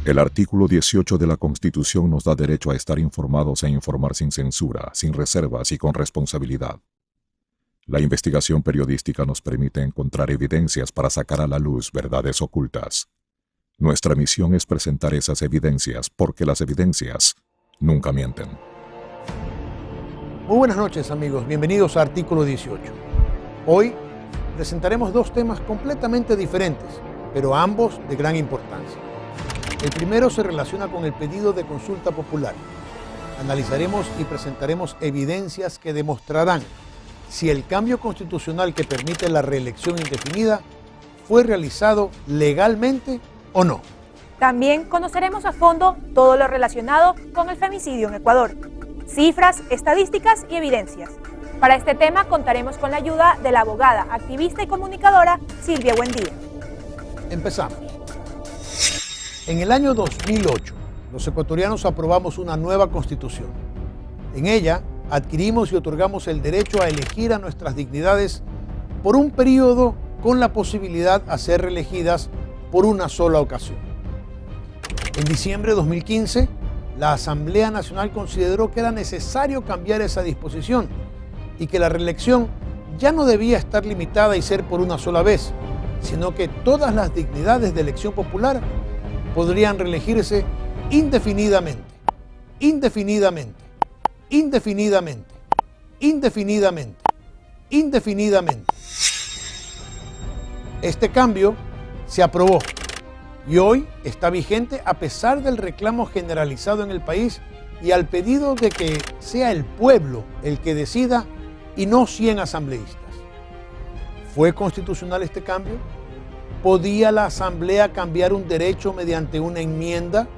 El artículo 18 de la Constitución nos da derecho a estar informados e informar sin censura, sin reservas y con responsabilidad. La investigación periodística nos permite encontrar evidencias para sacar a la luz verdades ocultas. Nuestra misión es presentar esas evidencias porque las evidencias nunca mienten. Muy buenas noches, amigos. Bienvenidos a Artículo 18. Hoy presentaremos dos temas completamente diferentes, pero ambos de gran importancia. El primero se relaciona con el pedido de consulta popular. Analizaremos y presentaremos evidencias que demostrarán si el cambio constitucional que permite la reelección indefinida fue realizado legalmente o no. También conoceremos a fondo todo lo relacionado con el femicidio en Ecuador. Cifras, estadísticas y evidencias. Para este tema contaremos con la ayuda de la abogada, activista y comunicadora Silvia Buendía. Empezamos. En el año 2008, los ecuatorianos aprobamos una nueva constitución. En ella, adquirimos y otorgamos el derecho a elegir a nuestras dignidades por un periodo con la posibilidad a ser reelegidas por una sola ocasión. En diciembre de 2015, la Asamblea Nacional consideró que era necesario cambiar esa disposición y que la reelección ya no debía estar limitada y ser por una sola vez, sino que todas las dignidades de elección popular podrían reelegirse indefinidamente, indefinidamente, indefinidamente, indefinidamente, indefinidamente. Este cambio se aprobó y hoy está vigente a pesar del reclamo generalizado en el país y al pedido de que sea el pueblo el que decida y no 100 asambleístas. ¿Fue constitucional este cambio? ¿Podía la Asamblea cambiar un derecho mediante una enmienda?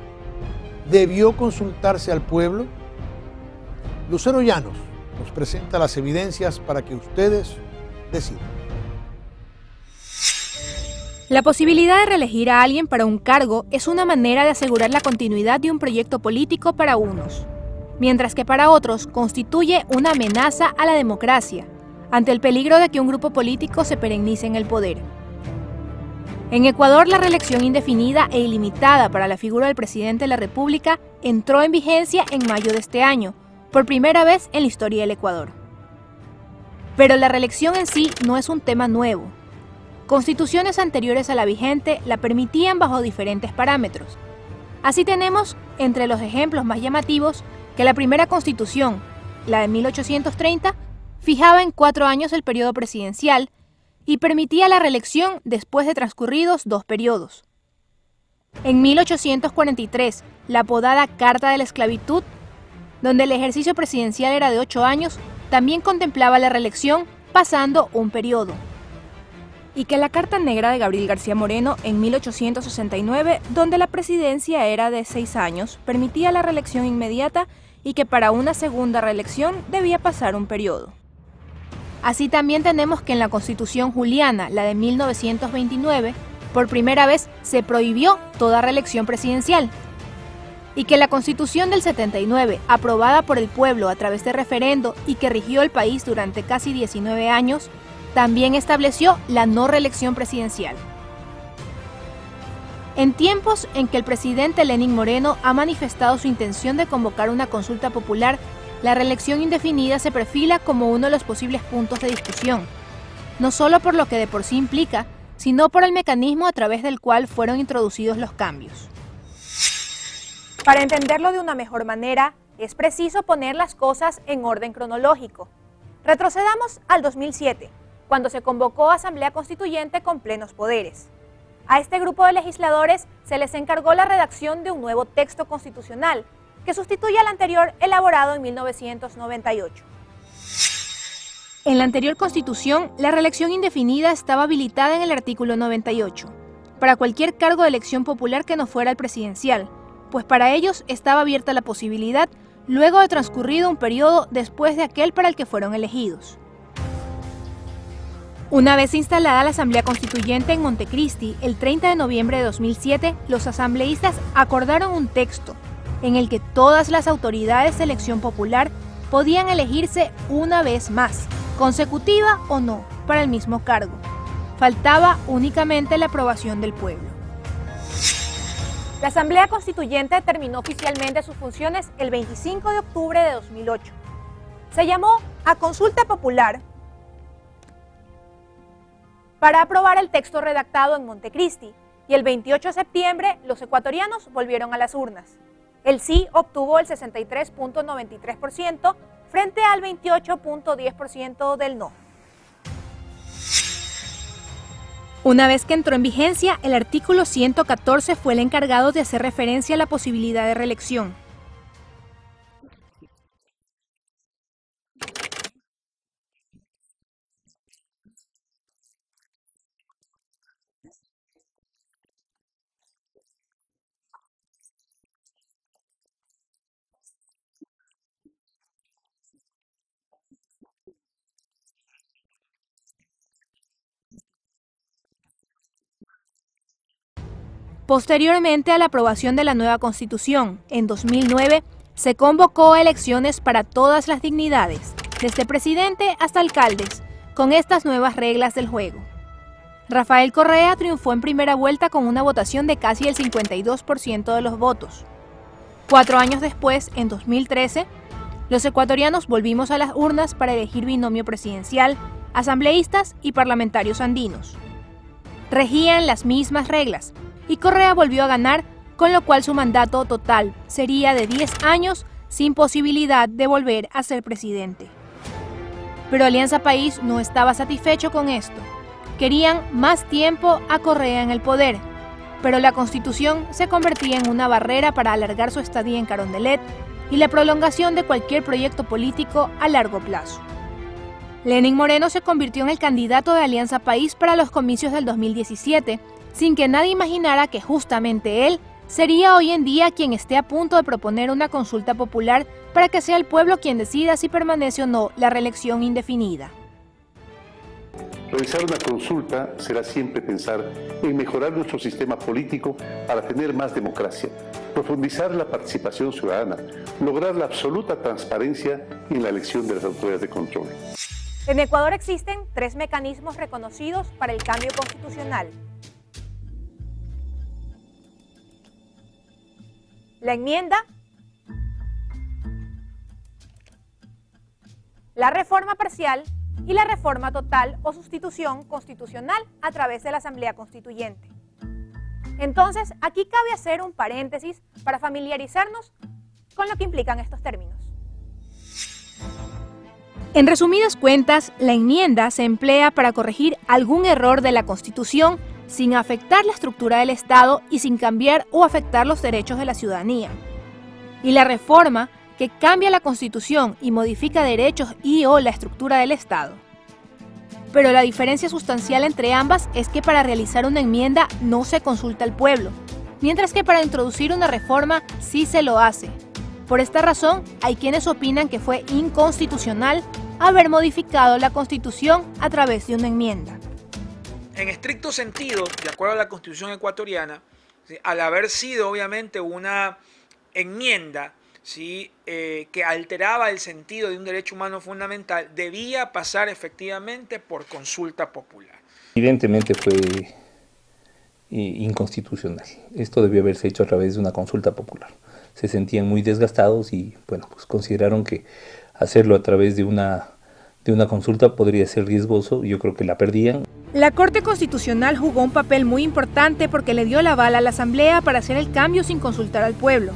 ¿Debió consultarse al pueblo? Lucero Llanos nos presenta las evidencias para que ustedes decidan. La posibilidad de reelegir a alguien para un cargo es una manera de asegurar la continuidad de un proyecto político para unos, mientras que para otros constituye una amenaza a la democracia, ante el peligro de que un grupo político se perenice en el poder. En Ecuador, la reelección indefinida e ilimitada para la figura del presidente de la República entró en vigencia en mayo de este año, por primera vez en la historia del Ecuador. Pero la reelección en sí no es un tema nuevo. Constituciones anteriores a la vigente la permitían bajo diferentes parámetros. Así tenemos, entre los ejemplos más llamativos, que la primera constitución, la de 1830, fijaba en 4 años el periodo presidencial y permitía la reelección después de transcurridos 2 periodos. En 1843, la apodada Carta de la Esclavitud, donde el ejercicio presidencial era de 8 años, también contemplaba la reelección pasando un periodo. Y que la Carta Negra de Gabriel García Moreno en 1869, donde la presidencia era de 6 años, permitía la reelección inmediata y que para una segunda reelección debía pasar un periodo. Así también tenemos que en la Constitución Juliana, la de 1929, por primera vez se prohibió toda reelección presidencial. Y que la Constitución del 79, aprobada por el pueblo a través de referendo y que rigió el país durante casi 19 años, también estableció la no reelección presidencial. En tiempos en que el presidente Lenín Moreno ha manifestado su intención de convocar una consulta popular, la reelección indefinida se perfila como uno de los posibles puntos de discusión, no solo por lo que de por sí implica, sino por el mecanismo a través del cual fueron introducidos los cambios. Para entenderlo de una mejor manera, es preciso poner las cosas en orden cronológico. Retrocedamos al 2007, cuando se convocó Asamblea Constituyente con plenos poderes. A este grupo de legisladores se les encargó la redacción de un nuevo texto constitucional, que sustituye al anterior elaborado en 1998. En la anterior Constitución, la reelección indefinida estaba habilitada en el artículo 98, para cualquier cargo de elección popular que no fuera el presidencial, pues para ellos estaba abierta la posibilidad luego de transcurrido un periodo después de aquel para el que fueron elegidos. Una vez instalada la Asamblea Constituyente en Montecristi, el 30 de noviembre de 2007, los asambleístas acordaron un texto en el que todas las autoridades de elección popular podían elegirse una vez más, consecutiva o no, para el mismo cargo. Faltaba únicamente la aprobación del pueblo. La Asamblea Constituyente terminó oficialmente sus funciones el 25 de octubre de 2008. Se llamó a consulta popular para aprobar el texto redactado en Montecristi, y el 28 de septiembre los ecuatorianos volvieron a las urnas. El sí obtuvo el 63.93% frente al 28.10% del no. Una vez que entró en vigencia, el artículo 114 fue el encargado de hacer referencia a la posibilidad de reelección. Posteriormente a la aprobación de la nueva Constitución, en 2009, se convocó a elecciones para todas las dignidades, desde presidente hasta alcaldes, con estas nuevas reglas del juego. Rafael Correa triunfó en primera vuelta con una votación de casi el 52% de los votos. 4 años después, en 2013, los ecuatorianos volvimos a las urnas para elegir binomio presidencial, asambleístas y parlamentarios andinos. Regían las mismas reglas, y Correa volvió a ganar, con lo cual su mandato total sería de 10 años sin posibilidad de volver a ser presidente. Pero Alianza País no estaba satisfecho con esto. Querían más tiempo a Correa en el poder, pero la Constitución se convertía en una barrera para alargar su estadía en Carondelet y la prolongación de cualquier proyecto político a largo plazo. Lenín Moreno se convirtió en el candidato de Alianza País para los comicios del 2017, sin que nadie imaginara que justamente él sería hoy en día quien esté a punto de proponer una consulta popular para que sea el pueblo quien decida si permanece o no la reelección indefinida. Realizar una consulta será siempre pensar en mejorar nuestro sistema político para tener más democracia, profundizar la participación ciudadana, lograr la absoluta transparencia en la elección de las autoridades de control. En Ecuador existen 3 mecanismos reconocidos para el cambio constitucional: la enmienda, la reforma parcial y la reforma total o sustitución constitucional a través de la Asamblea Constituyente. Entonces, aquí cabe hacer un paréntesis para familiarizarnos con lo que implican estos términos. En resumidas cuentas, la enmienda se emplea para corregir algún error de la Constitución sin afectar la estructura del Estado y sin cambiar o afectar los derechos de la ciudadanía. Y la reforma, que cambia la Constitución y modifica derechos y/o la estructura del Estado. Pero la diferencia sustancial entre ambas es que para realizar una enmienda no se consulta al pueblo, mientras que para introducir una reforma sí se lo hace. Por esta razón, hay quienes opinan que fue inconstitucional haber modificado la Constitución a través de una enmienda. En estricto sentido, de acuerdo a la Constitución ecuatoriana, al haber sido obviamente una enmienda, ¿sí? Que alteraba el sentido de un derecho humano fundamental, debía pasar efectivamente por consulta popular. Evidentemente fue inconstitucional. Esto debió haberse hecho a través de una consulta popular. Se sentían muy desgastados y bueno, pues consideraron que hacerlo a través de una consulta podría ser riesgoso. Yo creo que la perdían. La Corte Constitucional jugó un papel muy importante porque le dio la aval a la Asamblea para hacer el cambio sin consultar al pueblo.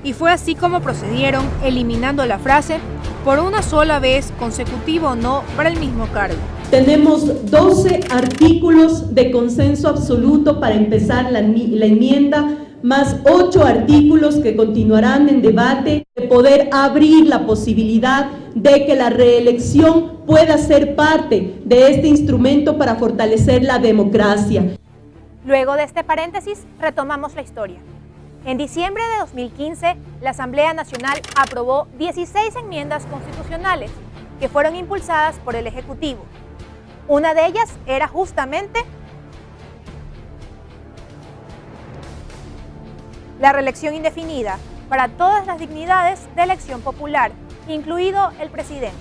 Y fue así como procedieron, eliminando la frase "por una sola vez, consecutivo o no, para el mismo cargo". Tenemos 12 artículos de consenso absoluto para empezar la enmienda, más 8 artículos que continuarán en debate, de poder abrir la posibilidad de que la reelección pueda ser parte de este instrumento para fortalecer la democracia. Luego de este paréntesis, retomamos la historia. En diciembre de 2015, la Asamblea Nacional aprobó 16 enmiendas constitucionales que fueron impulsadas por el Ejecutivo. Una de ellas era justamente la reelección indefinida para todas las dignidades de elección popular, incluido el presidente.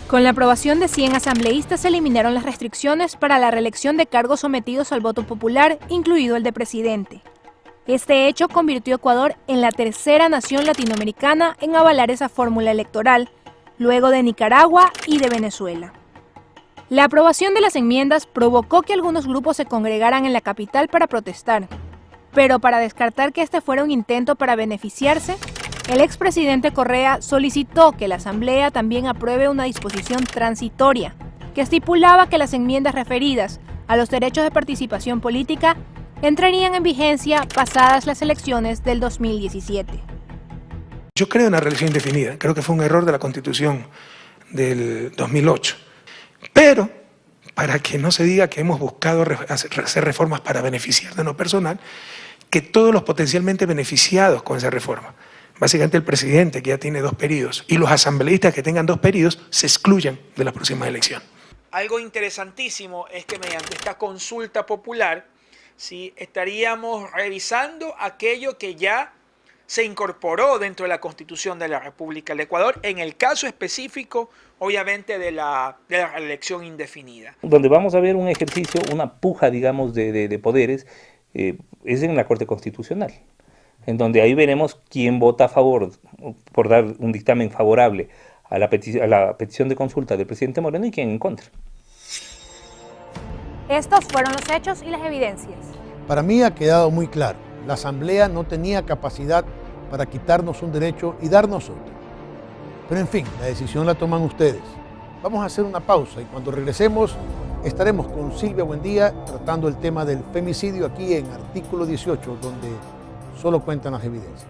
Con la aprobación de 100 asambleístas se eliminaron las restricciones para la reelección de cargos sometidos al voto popular, incluido el de presidente. Este hecho convirtió a Ecuador en la tercera nación latinoamericana en avalar esa fórmula electoral, luego de Nicaragua y de Venezuela. La aprobación de las enmiendas provocó que algunos grupos se congregaran en la capital para protestar, pero para descartar que este fuera un intento para beneficiarse, el expresidente Correa solicitó que la Asamblea también apruebe una disposición transitoria que estipulaba que las enmiendas referidas a los derechos de participación política entrarían en vigencia pasadas las elecciones del 2017. Yo creo en la reelección indefinida, creo que fue un error de la Constitución del 2008, pero para que no se diga que hemos buscado hacer reformas para beneficiarnos en lo personal, que todos los potencialmente beneficiados con esa reforma, básicamente el presidente que ya tiene 2 periodos y los asambleístas que tengan 2 periodos se excluyan de la próxima elección. Algo interesantísimo es que mediante esta consulta popular, ¿sí?, estaríamos revisando aquello que ya se incorporó dentro de la Constitución de la República del Ecuador, en el caso específico, obviamente, de la reelección indefinida. Donde vamos a ver un ejercicio, una puja, digamos, de poderes, es en la Corte Constitucional, en donde ahí veremos quién vota a favor, por dar un dictamen favorable a la petición de consulta del presidente Moreno y quién en contra. Estos fueron los hechos y las evidencias. Para mí ha quedado muy claro, la Asamblea no tenía capacidad para quitarnos un derecho y darnos otro. Pero en fin, la decisión la toman ustedes. Vamos a hacer una pausa y cuando regresemos estaremos con Silvia Buendía tratando el tema del femicidio aquí en Artículo 18, donde solo cuentan las evidencias.